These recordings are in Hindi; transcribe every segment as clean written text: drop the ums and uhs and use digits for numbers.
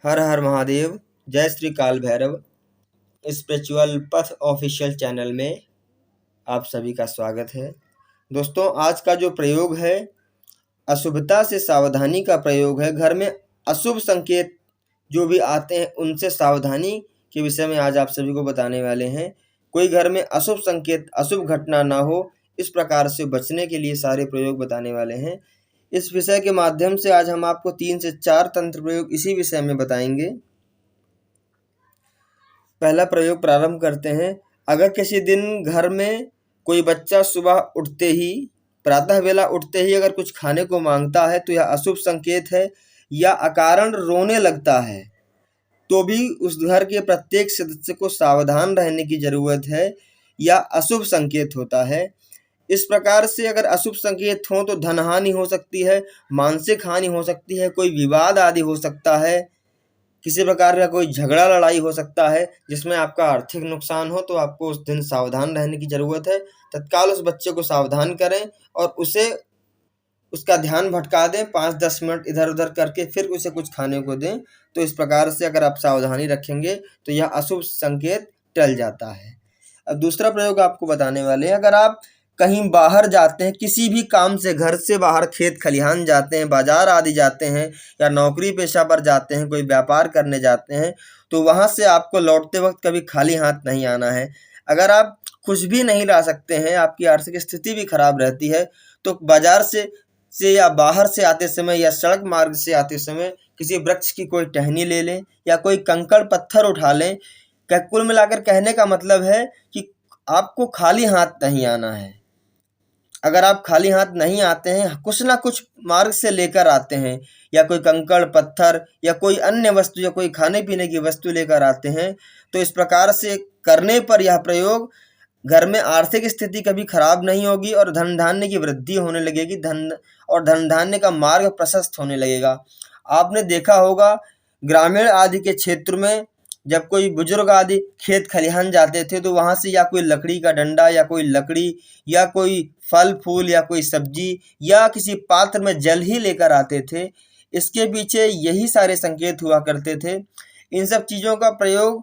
हर हर महादेव। जय श्री काल भैरव। स्पिरिचुअल पथ ऑफिशियल चैनल में आप सभी का स्वागत है। दोस्तों, आज का जो प्रयोग है अशुभता से सावधानी का प्रयोग है। घर में अशुभ संकेत जो भी आते हैं उनसे सावधानी के विषय में आज आप सभी को बताने वाले हैं। कोई घर में अशुभ संकेत, अशुभ घटना ना हो, इस प्रकार से बचने के लिए सारे प्रयोग बताने वाले हैं। इस विषय के माध्यम से आज हम आपको 3 से 4 तंत्र प्रयोग इसी विषय में बताएंगे। पहला प्रयोग प्रारंभ करते हैं। अगर किसी दिन घर में कोई बच्चा सुबह उठते ही, प्रातः वेला उठते ही अगर कुछ खाने को मांगता है तो यह अशुभ संकेत है, या अकारण रोने लगता है तो भी उस घर के प्रत्येक सदस्य को सावधान रहने की जरूरत है, या अशुभ संकेत होता है। इस प्रकार से अगर अशुभ संकेत हो तो धन हानि हो सकती है, मानसिक हानि हो सकती है, कोई विवाद आदि हो सकता है, किसी प्रकार का कोई झगड़ा लड़ाई हो सकता है जिसमें आपका आर्थिक नुकसान हो, तो आपको उस दिन सावधान रहने की जरूरत है। तत्काल उस बच्चे को सावधान करें और उसे उसका ध्यान भटका दें, 5-10 मिनट इधर उधर करके फिर उसे कुछ खाने को दें। तो इस प्रकार से अगर आप सावधानी रखेंगे तो यह अशुभ संकेत टल जाता है। अब दूसरा प्रयोग आपको बताने वाले हैं। अगर आप कहीं बाहर जाते हैं, किसी भी काम से घर से बाहर खेत खलिहान जाते हैं, बाजार आदि जाते हैं, या नौकरी पेशा पर जाते हैं, कोई व्यापार करने जाते हैं, तो वहां से आपको लौटते वक्त कभी खाली हाथ नहीं आना है। अगर आप कुछ भी नहीं ला सकते हैं, आपकी आर्थिक स्थिति भी खराब रहती है, तो बाजार से या बाहर से आते समय या सड़क मार्ग से आते समय किसी वृक्ष की कोई टहनी ले लें या कोई कंकड़ पत्थर उठा लें। कुल मिलाकर कहने का मतलब है कि आपको खाली हाथ नहीं आना है। अगर आप खाली हाथ नहीं आते हैं, कुछ ना कुछ मार्ग से लेकर आते हैं, या कोई कंकड़ पत्थर या कोई अन्य वस्तु या कोई खाने पीने की वस्तु लेकर आते हैं, तो इस प्रकार से करने पर यह प्रयोग घर में आर्थिक स्थिति कभी खराब नहीं होगी और धन धान्य की वृद्धि होने लगेगी। धन धान्य का मार्ग प्रशस्त होने लगेगा। आपने देखा होगा ग्रामीण आदि के क्षेत्र में जब कोई बुजुर्ग आदि खेत खलिहान जाते थे तो वहां से या कोई लकड़ी का डंडा या कोई लकड़ी या कोई फल फूल या कोई सब्जी या किसी पात्र में जल ही लेकर आते थे। इसके पीछे यही सारे संकेत हुआ करते थे। इन सब चीजों का प्रयोग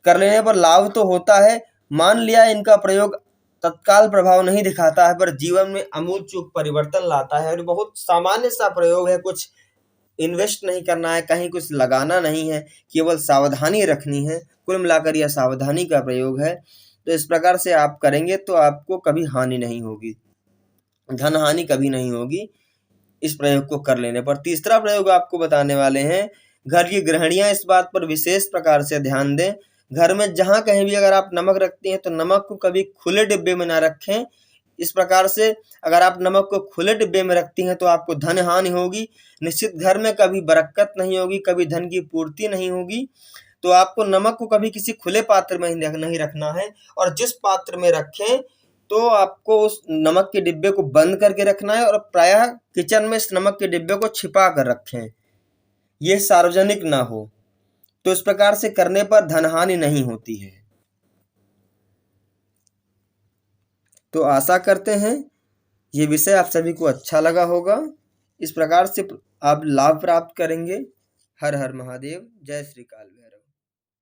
कर लेने पर लाभ तो होता है, मान लिया इनका प्रयोग तत्काल प्रभाव नहीं दिखाता है, पर जीवन में आमूल चूक परिवर्तन लाता है। और बहुत सामान्य सा प्रयोग है, कुछ इन्वेस्ट नहीं करना है, कहीं कुछ लगाना नहीं है, केवल सावधानी रखनी है। कुल मिलाकर यह सावधानी का प्रयोग है। तो इस प्रकार से आप करेंगे तो आपको कभी हानि नहीं होगी, धन हानि कभी नहीं होगी इस प्रयोग को कर लेने पर। तीसरा प्रयोग आपको बताने वाले हैं। घर की गृहिणियां इस बात पर विशेष प्रकार से ध्यान दें, घर में जहां कहीं भी अगर आप नमक रखते हैं तो नमक को कभी खुले डिब्बे में ना रखें। इस प्रकार से अगर आप नमक को खुले डिब्बे में रखती हैं तो आपको धन हानि होगी, निश्चित घर में कभी बरकत नहीं होगी, कभी धन की पूर्ति नहीं होगी। तो आपको नमक को कभी किसी खुले पात्र में नहीं रखना है, और जिस पात्र में रखें तो आपको उस नमक के डिब्बे को बंद करके रखना है, और प्रायः किचन में इस नमक के डिब्बे को छिपा कर रखें, यह सार्वजनिक ना हो। तो इस प्रकार से करने पर धन हानि नहीं होती है। तो आशा करते हैं ये विषय आप सभी को अच्छा लगा होगा। इस प्रकार से आप लाभ प्राप्त करेंगे। हर हर महादेव। जय श्री काल।